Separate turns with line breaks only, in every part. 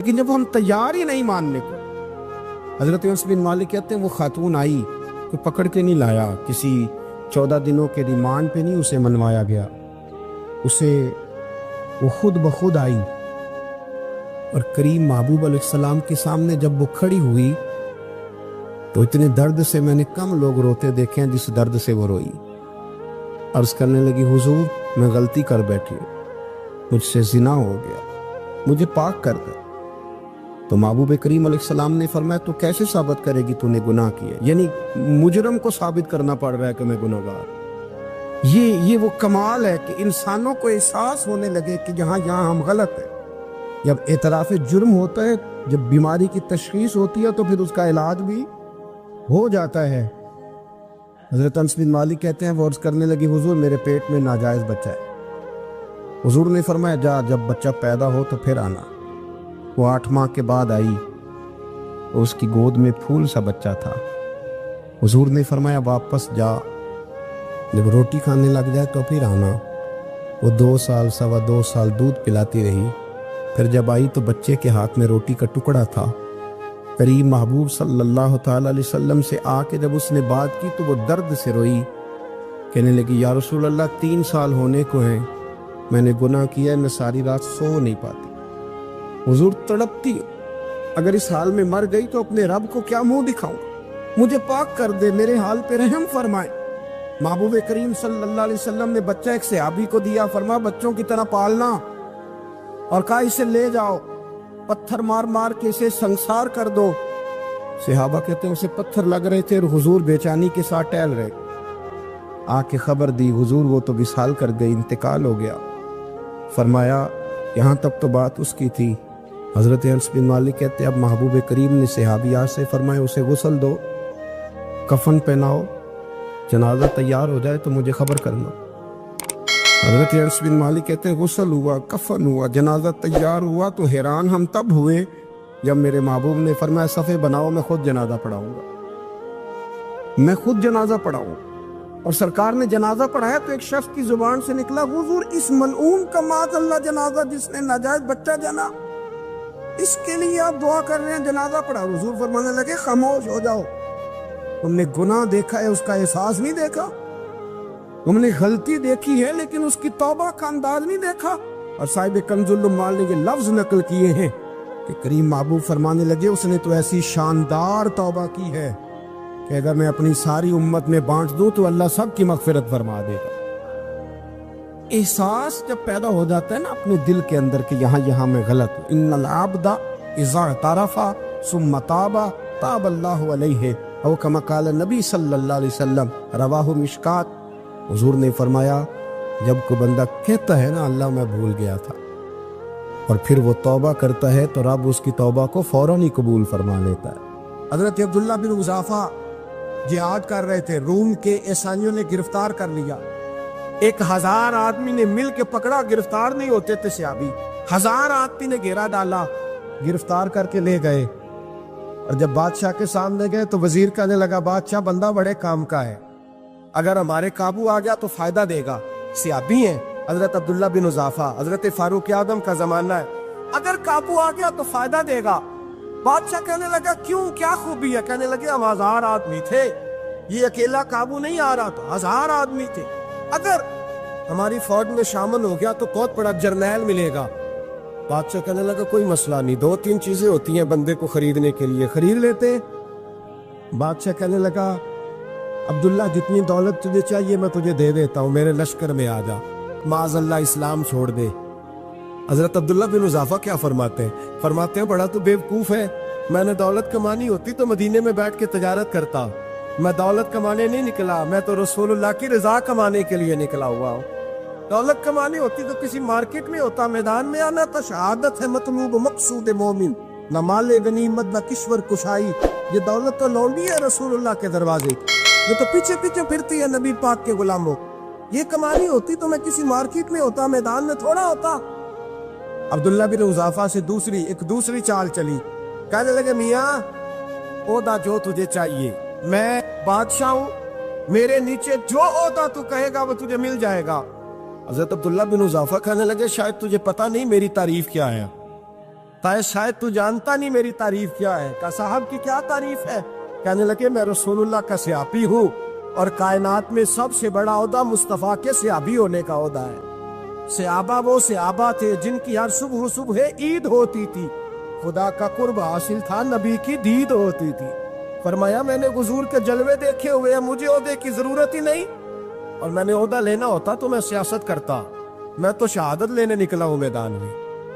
لیکن جب ہم تیار ہی نہیں ماننے کو، حضرت انس بن مالک کہتے ہیں وہ خاتون آئی، کوئی پکڑ کے نہیں لایا، کسی 14 دنوں کے ریمانڈ پہ نہیں اسے منوایا گیا، وہ خود بخود آئی اور کریم محبوب علیہ السلام کے سامنے جب وہ کھڑی ہوئی تو اتنے درد سے میں نے کم لوگ روتے دیکھے ہیں جس درد سے وہ روئی۔ عرض کرنے لگی حضور میں غلطی کر بیٹھی ہوں، مجھ سے زنا ہو گیا، مجھے پاک کر دے۔ تو محبوب کریم علیہ السلام نے فرمایا تو کیسے ثابت کرے گی تو نے گناہ کیا؟ یعنی مجرم کو ثابت کرنا پڑ رہا ہے کہ میں گناہ گار۔ یہ وہ کمال ہے کہ انسانوں کو احساس ہونے لگے کہ یہاں ہم غلط ہیں۔ جب اعتراف جرم ہوتا ہے، جب بیماری کی تشخیص ہوتی ہے تو پھر اس کا علاج بھی ہو جاتا ہے۔ حضرت انس بن مالک کہتے ہیں وہ عرض کرنے لگی حضور میرے پیٹ میں ناجائز بچہ ہے۔ حضور نے فرمایا جا جب بچہ پیدا ہو تو پھر آنا۔ وہ 8 ماہ کے بعد آئی، اس کی گود میں پھول سا بچہ تھا۔ حضور نے فرمایا واپس جا، جب روٹی کھانے لگ جائے تو پھر آنا۔ وہ 2 سال 2.25 سال دودھ پلاتی رہی، پھر جب آئی تو بچے کے ہاتھ میں روٹی کا ٹکڑا تھا۔ کریم محبوب صلی اللہ تعالی علیہ وسلم سے آ کے جب اس نے بات کی تو وہ درد سے روئی، کہنے لگی یا رسول اللہ 3 سال ہونے کو ہیں، میں نے گناہ کیا ہے، میں ساری رات سو نہیں پاتی۔ حضور تڑپتی، اگر اس حال میں مر گئی تو اپنے رب کو کیا منہ دکھاؤں؟ مجھے پاک کر دے، میرے حال پہ رحم فرمائے۔ محبوب کریم صلی اللہ علیہ وسلم نے بچہ ایک صحابی کو دیا، فرمایا بچوں کی طرح پالنا، اور کہا اسے لے جاؤ، پتھر مار مار کے اسے سنسار کر دو۔ صحابہ کہتے ہیں اسے پتھر لگ رہے تھے اور حضور بے چینی کے ساتھ ٹہل رہے۔ آ کے خبر دی حضور وہ تو وصال کر گئی، انتقال ہو گیا۔ فرمایا یہاں تک تو بات اس کی تھی۔ حضرت انس بن مالک کہتے اب محبوب کریم نے صحابیات سے فرمایا اسے غسل دو، کفن پہناؤ، جنازہ تیار ہو جائے تو مجھے خبر کرنا۔ حضرت انس بن مالک کہتے ہیں غسل ہوا، کفن ہوا، جنازہ تیار ہوا تو حیران ہم تب ہوئے جب میرے محبوب نے فرمایا صفے بناؤ، میں خود جنازہ پڑھاؤں گا، میں خود جنازہ پڑھاؤں۔ اور سرکار نے جنازہ پڑھایا تو ایک شخص کی زبان سے نکلا حضور اس ملعون کا معاذ اللہ جنازہ جس نے ناجائز بچہ جنا، اس کے لیے آپ دعا کر رہے ہیں، جنازہ پڑھا۔ حضور فرمانے لگے خاموش ہو جاؤ، تم نے گناہ دیکھا ہے، اس کا احساس نہیں دیکھا، تم نے غلطی دیکھی ہے لیکن اس کی توبہ کا انداز نہیں دیکھا۔ اور صاحب کنز العمال نے یہ لفظ نقل کیے ہیں کہ کریم محبوب فرمانے لگے اس نے تو ایسی شاندار توبہ کی ہے کہ اگر میں اپنی ساری امت میں بانٹ دوں تو اللہ سب کی مغفرت فرما دے گا۔ احساس جب پیدا ہو جاتا ہے نا اپنے دل کے اندر کہ یہاں میں غلط ہوں، ان العبد اذا اعترف ثم تاب تاب اللہ علیہ او کما قال نبی صلی اللہ علیہ وسلم، رواہ مشکات۔ حضور نے فرمایا جب کوئی بندہ کہتا ہے نا اللہ میں بھول گیا تھا، اور پھر وہ توبہ کرتا ہے تو رب اس کی توبہ کو فوراً ہی قبول فرما لیتا ہے۔ حضرت عبداللہ بن حذافہ جہاد کر رہے تھے، روم کے عیسائیوں نے گرفتار کر لیا، 1000 آدمی نے مل کے پکڑا، گرفتار نہیں ہوتے تھے صحابی، 1000 آدمی نے گھیرا ڈالا، گرفتار کر کے لے گئے۔ اور جب بادشاہ کے سامنے گئے تو وزیر کہنے لگا بادشاہ بندہ بڑے کام کا ہے، اگر ہمارے قابو آ گیا تو فائدہ دے گا۔ صحابی ہیں حضرت عبداللہ بن حذافہ، حضرت فاروق اعظم کا زمانہ ہے، اگر قابو آ گیا تو فائدہ دے گا۔ بادشاہ کہنے لگا کیوں، کیا خوبی ہے؟ کہنے لگے ہم 1000 آدمی تھے، یہ اکیلا قابو نہیں آ رہا تو 1000 آدمی تھے، اگر ہماری فوج میں شامل ہو گیا تو بہت بڑا جرنیل ملے گا۔ بادشاہ کہنے لگا کوئی مسئلہ نہیں، 2-3 چیزیں ہوتی ہیں بندے کو خریدنے کے لیے، خرید لیتے۔ بادشاہ کہنے لگا عبداللہ جتنی دولت تجھے چاہیے میں تجھے دے دیتا ہوں، میرے لشکر میں آ جا، معاذ اللہ اسلام چھوڑ دے۔ حضرت عبداللہ بن حذافہ کیا فرماتے ہیں بڑا تو بیوقوف ہے، میں نے دولت کمانی ہوتی تو مدینے میں بیٹھ کے تجارت کرتا، میں دولت کمانے نہیں نکلا، میں تو رسول اللہ کی رضا کمانے کے لیے نکلا ہوا ہوں۔ دولت کمانی ہوتی تو کسی مارکیٹ میں ہوتا، میدان میں آنا تو شہادت ہے مطلوب مقصود مومن، نہ مال غنیمت نہ کشور کشائی، یہ دولت تو لونڈی ہے رسول اللہ کے دروازے کی، جو تو پیچھے پیچھے پھرتی ہے نبی پاک کے غلاموں، یہ کمانی ہوتی تو میں کسی مارکیٹ میں ہوتا، میدان میں تھوڑا ہوتا۔ عبداللہ بن حذافہ سے ایک دوسری چال چلی، کہنے لگے میاں عہدہ جو تجھے چاہیے، میں بادشاہ ہوں، میرے نیچے جو عہدہ تو کہے گا وہ تجھے مل جائے گا۔ حضرت عبداللہ بن حذافہ کہنے لگے شاید تجھے پتہ نہیں میری تعریف کیا ہے،
کہا شاید تو جانتا نہیں میری تعریف کیا ہے. کہا صاحب کی کیا تعریف ہے؟ کہنے لگے میں رسول اللہ کا صحابی ہوں اور کائنات میں سب سے بڑا عہدہ مصطفیٰ کے صحابی ہونے کا عہدہ ہے. صحابہ وہ صحابہ تھے جن کی ہر صبح صبح عید ہوتی تھی. خدا کا قرب حاصل تھا، نبی کی دید ہوتی تھی. فرمایا میں نے حضور کے جلوے دیکھے ہوئے ہیں، مجھے عہدے کی ضرورت ہی نہیں. اور میں نے عہدہ لینا ہوتا تو میں سیاست کرتا. میں تو شہادت لینے نکلا ہوں میدان میں.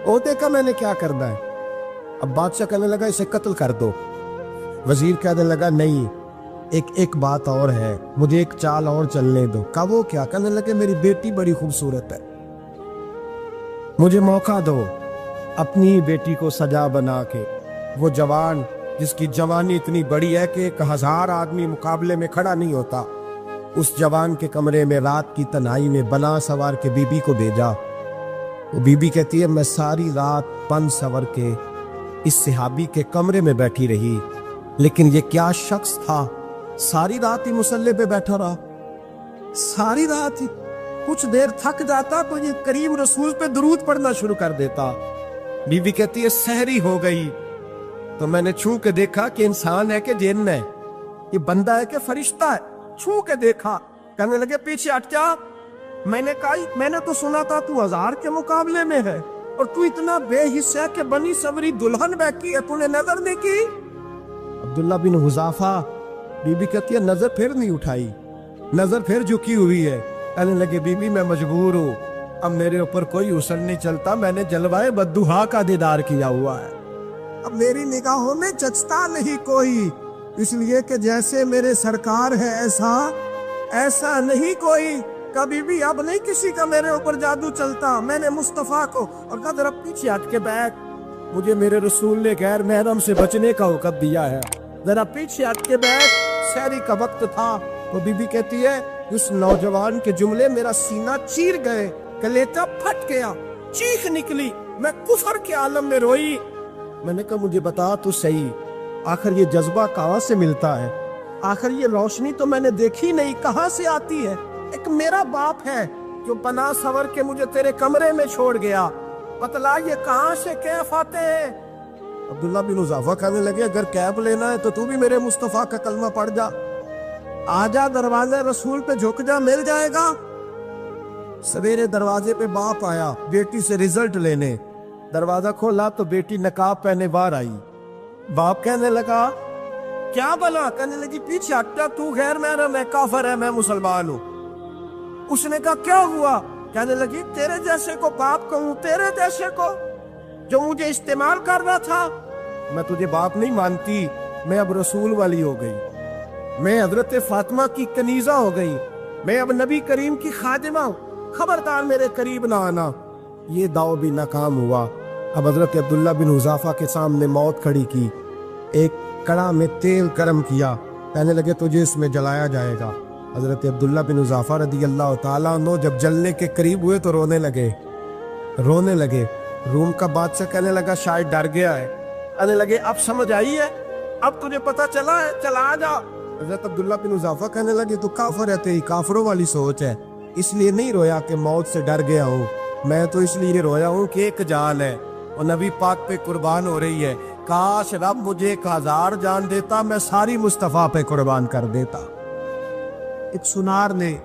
عہدے کا میں نے کیا کرنا ہے؟ اب بادشاہ کہنے لگا اسے قتل کر دو. وزیر کہنے لگا نہیں، ایک بات اور ہے، مجھے ایک چال اور چلنے دو. کہا وہ کیا؟ کہنے لگے میری بیٹی بڑی خوبصورت ہے، مجھے موقع دو اپنی بیٹی کو سجا بنا کے. وہ جوان جس کی جوانی اتنی بڑی ہے کہ 1000 آدمی مقابلے میں کھڑا نہیں ہوتا، اس جوان کے کمرے میں رات کی تنہائی میں بنا سوار کے بی بی کو بھیجا. وہ بی بی کہتی ہے میں ساری رات بن سور کے اس صحابی کے کمرے میں بیٹھی رہی، لیکن یہ کیا شخص تھا، ساری رات ہی مسلح پہ بیٹھا رہا، ساری رات ہی. کچھ دیر تھک جاتا تو یہ کریم رسول پہ درود پڑھنا شروع کر دیتا. بی بی کہتی ہے سحری ہو گئی تو میں نے چھو کے دیکھا کہ انسان ہے کہ جن ہے، یہ بندہ ہے کہ فرشتہ ہے. چھو کے دیکھا. کہنے لگے پیچھے ہٹ جا. میں نے کہا میں نے تو سنا تھا تو 1000 کے مقابلے میں ہے اور تو اتنا بے حصہ ہے کہ بنی سوری دلہن بیٹھی ہے، تو نے نظر نہیں کی. عبداللہ بن حذافہ. بی بی کہتی ہے نظر پھر نہیں اٹھائی، نظر پھر جھکی ہوئی ہے. کہنے لگے بی بی میں مجبور ہوں، اب میرے اوپر کوئی حسن نہیں چلتا، میں نے جلوائے بددہا کا دیدار کیا ہوا ہے، اب میری نگاہوں میں جچتا نہیں کوئی، اس لیے کہ جیسے میرے سرکار ہے ایسا نہیں کوئی. کبھی بھی اب نہیں کسی کا میرے اوپر جادو چلتا. میں نے مصطفیٰ کو اور کہا ذرا پیچھے ہٹ کے بیٹھ، مجھے میرے رسول نے غیر محرم سے بچنے کا حکم دیا ہے، ذرا پیچھے ہٹ کے بیٹھ. سحری کا وقت تھا. وہ بی بی کہتی ہے اس نوجوان کے جملے میرا سینہ چیر گئے، کلیجہ پھٹ گیا، چیخ نکلی، میں کفر کے عالم میں روئی. میں نے کہا مجھے بتا تو صحیح، آخر یہ جذبہ کہاں سے ملتا ہے؟ آخر یہ روشنی تو میں نے دیکھی نہیں، کہاں سے آتی ہے؟ ایک میرا باپ ہے جو بنا سور کے مجھے تیرے کمرے میں چھوڑ گیا، بتلا یہ کہاں سے کیف آتے ہیں؟ عبداللہ بن حذافہ کہنے لگے اگر کیف لینا ہے تو بھی میرے مصطفیٰ کا کلمہ پڑھ جا، آجا دروازے رسول پہ جھک جا، مل جائے گا. سویرے دروازے پہ باپ آیا بیٹی سے رزلٹ لینے. دروازہ کھولا تو بیٹی نقاب پہنے باہر آئی. باپ کہنے لگا کیا بلا؟ کہنے لگی پیچھے ہٹ جا، تو غیر محرم ہے، کافر ہے، میں مسلمان ہوں. اس نے کہا کیا ہوا؟ کہنے لگی تیرے جیسے کو باپ کہوں، تیرے جیسے کو جو مجھے استعمال کر رہا تھا. میں تجھے باپ نہیں مانتی، میں اب رسول والی ہو گئی، میں حضرت فاطمہ کی کنیزہ ہو گئی، میں اب نبی کریم کی خادمہ ہوں، خبردار میرے قریب نہ آنا. یہ داؤ بھی ناکام ہوا. اب حضرت عبداللہ بن حذافہ کے سامنے موت کھڑی کی، ایک کڑا میں تیل گرم کیا، کہنے لگے تجھے اس میں جلایا جائے گا. حضرت عبداللہ بن حذافہ رضی اللہ تعالیٰ عنہ جب جلنے کے قریب ہوئے تو رونے لگے. روم کا بادشاہ کہنے لگا شاید ڈر گیا ہے. کہنے لگے اب سمجھ آئی ہے، اب تجھے پتا چلا ہے، چلا آ جا. حضرت عبداللہ بن حذافہ کہنے لگے تو کافر ہے، تیری کافروں والی سوچ ہے، اس لیے نہیں رویا کہ موت سے ڈر گیا ہوں، میں تو اس لیے رویا ہوں کہ ایک جان ہے اور نبی پاک پہ قربان ہو رہی ہے. کاش رب مجھے 1000 جان دیتا، میں ساری مصطفیٰ پہ قربان کر دیتا. ایک سنار نے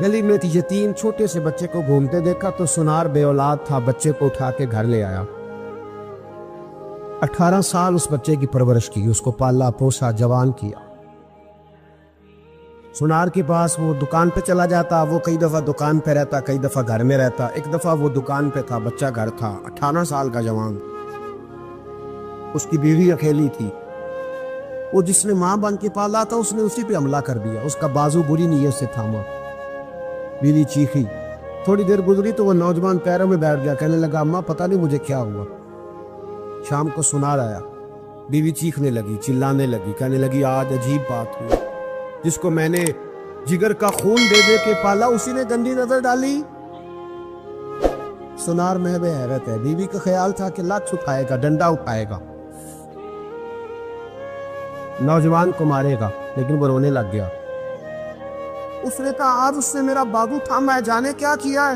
گلی میں یتیم چھوٹے سے بچے کو گھومتے دیکھا تو سنار بے اولاد تھا، بچے کو اٹھا کے گھر لے آیا. 18 سال اس بچے کی پرورش کی، اس کو پالا پوسا، جوان کیا. سنار کے پاس وہ دکان پہ چلا جاتا، وہ کئی دفعہ دکان پہ رہتا، کئی دفعہ گھر میں رہتا. ایک دفعہ وہ دکان پہ تھا، بچہ گھر تھا، 18 سال کا جوان. اس کی بیوی اکیلی تھی. وہ جس نے ماں بن کے پالا تھا اس نے اسی پہ حملہ کر دیا، اس کا بازو بری نیت سے تھاما. بیوی چیخی. تھوڑی دیر گزری تو وہ نوجوان پیروں میں بیٹھ گیا، کہنے لگا اماں پتہ نہیں مجھے کیا ہوا. شام کو سنار آیا، بیوی چیخنے لگی، چلانے لگی، کہنے لگی آج عجیب بات ہوئی، جس کو میں نے جگر کا خون دے دے کے پالا اسی نے گندی نظر ڈالی. سنار میں بے حیرت ہے. بیوی کا خیال تھا کہ لات اٹھائے گا، ڈنڈا اٹھائے گا، نوجوان کو مارے گا، لیکن وہ رونے لگ گیا. اس نے کہا آج اس نے میرا بازو تھاما ہے، جانے کیا کیا ہے.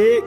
1,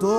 2,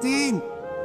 3,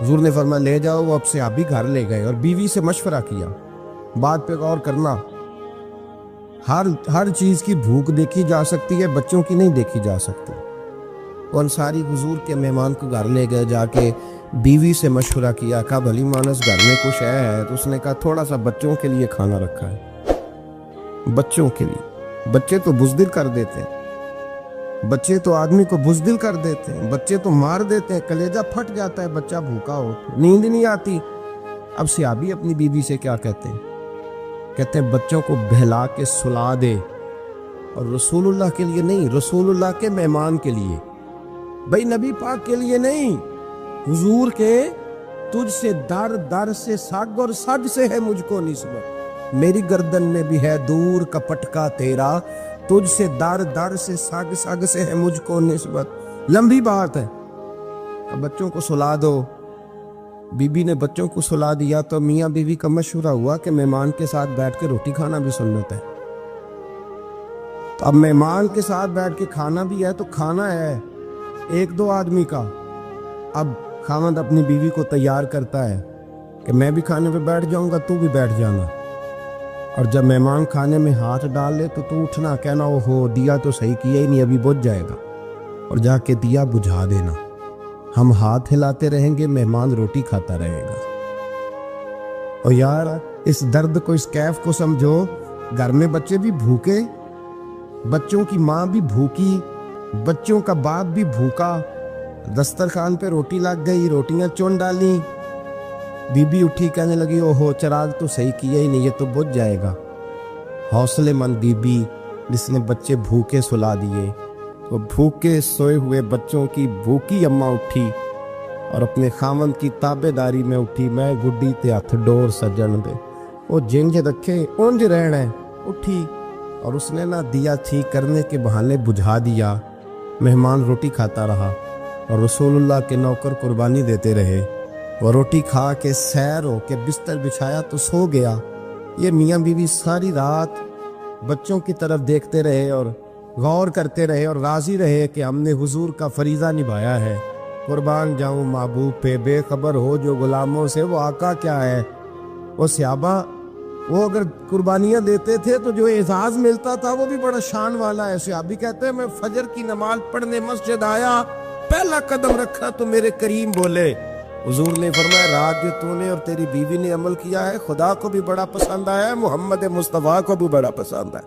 حضور نے فرمایا لے جاؤ. وہ اب صحابی گھر لے گئے اور بیوی سے مشورہ کیا. بات پہ غور کرنا, ہر چیز کی بھوک دیکھی جا سکتی ہے, بچوں کی نہیں دیکھی جا سکتی. وہ انصاری حضور کے مہمان کو گھر لے گئے, جا کے بیوی سے مشورہ کیا, کہا بھلی مانس گھر میں کچھ ہے؟ تو اس نے کہا تھوڑا سا بچوں کے لیے کھانا رکھا ہے. بچوں کے لیے. بچے تو بزدل کر دیتے ہیں, بچے تو آدمی کو بزدل کر دیتے ہیں, بچے تو مار دیتے ہیں, کلیجہ پھٹ جاتا ہے بچہ بھوکا ہو, نیند نہیں آتی. اب صحابی اپنی بیوی سے کیا کہتے ہیں؟ کہتے ہیں بچوں کو بہلا کے سلا دے, اور رسول اللہ کے لیے نہیں, رسول اللہ کے مہمان کے لیے, بھئی نبی پاک کے لیے نہیں, حضور کے تجھ سے در در سے سگ اور سگ سے ہے مجھ کو نسبت, میری گردن میں بھی ہے دور کا پٹکا تیرا, تجھ سے در در سے سگ سگ سے ہے مجھ کو نسبت. لمبی بات ہے. اب بچوں کو سلا دو. بی بی نے بچوں کو سلا دیا تو میاں بیوی کا مشورہ ہوا کہ مہمان کے ساتھ بیٹھ کے روٹی کھانا بھی سنت ہے. تو اب مہمان کے ساتھ بیٹھ کے کھانا بھی ہے تو کھانا ہے ایک دو آدمی کا. اب خاوند اپنی بیوی کو تیار کرتا ہے کہ میں بھی کھانے پہ بیٹھ جاؤں گا, تو بھی بیٹھ جانا. اور جب مہمان کھانے میں ہاتھ ڈال لے تو اٹھنا, کہنا او ہو دیا تو صحیح کیا ہی نہیں, ابھی بجھ جائے گا, اور جا کے دیا بجھا دینا. ہم ہاتھ ہلاتے رہیں گے, مہمان روٹی کھاتا رہے گا. اور یار اس درد کو, اس کیف کو سمجھو. گھر میں بچے بھی بھوکے, بچوں کی ماں بھی بھوکی, بچوں کا باپ بھی بھوکا, دسترخوان پہ روٹی لگ گئی, روٹیاں چون ڈالی, بی بی اٹھی کہنے لگی او ہو چراغ تو صحیح کیا ہی نہیں, یہ تو بجھ جائے گا. حوصلے مند بی بی جس نے بچے بھوکے سلا دیے, وہ بھوکے سوئے ہوئے بچوں کی بھوکی اماں اٹھی اور اپنے خاوند کی تابے داری میں اٹھی. میں گڈی تے ہتھ ڈور سجن دے, وہ جنج رکھے اونج رہنا ہے. اٹھی اور اس نے نہ دیا ٹھیک کرنے کے بہانے بجھا دیا. مہمان روٹی کھاتا رہا اور رسول اللہ کے نوکر قربانی دیتے رہے. وہ روٹی کھا کے سیر ہو کے بستر بچھایا تو سو گیا. یہ میاں بیوی ساری رات بچوں کی طرف دیکھتے رہے اور غور کرتے رہے اور راضی رہے کہ ہم نے حضور کا فریضہ نبھایا ہے. قربان جاؤں محبوب پہ, بے خبر ہو جو غلاموں سے وہ آقا کیا ہے. وہ صحابہ وہ اگر قربانیاں دیتے تھے تو جو اعزاز ملتا تھا وہ بھی بڑا شان والا ہے. صحابی کہتے ہیں میں فجر کی نماز پڑھنے مسجد آیا, پہلا قدم رکھا تو میرے کریم بولے. حضور نے فرمایا رات جو تو نے اور تیری بیوی نے عمل کیا ہے خدا کو بھی بڑا پسند آیا ہے, محمد مصطفیٰ کو بھی بڑا پسند ہے.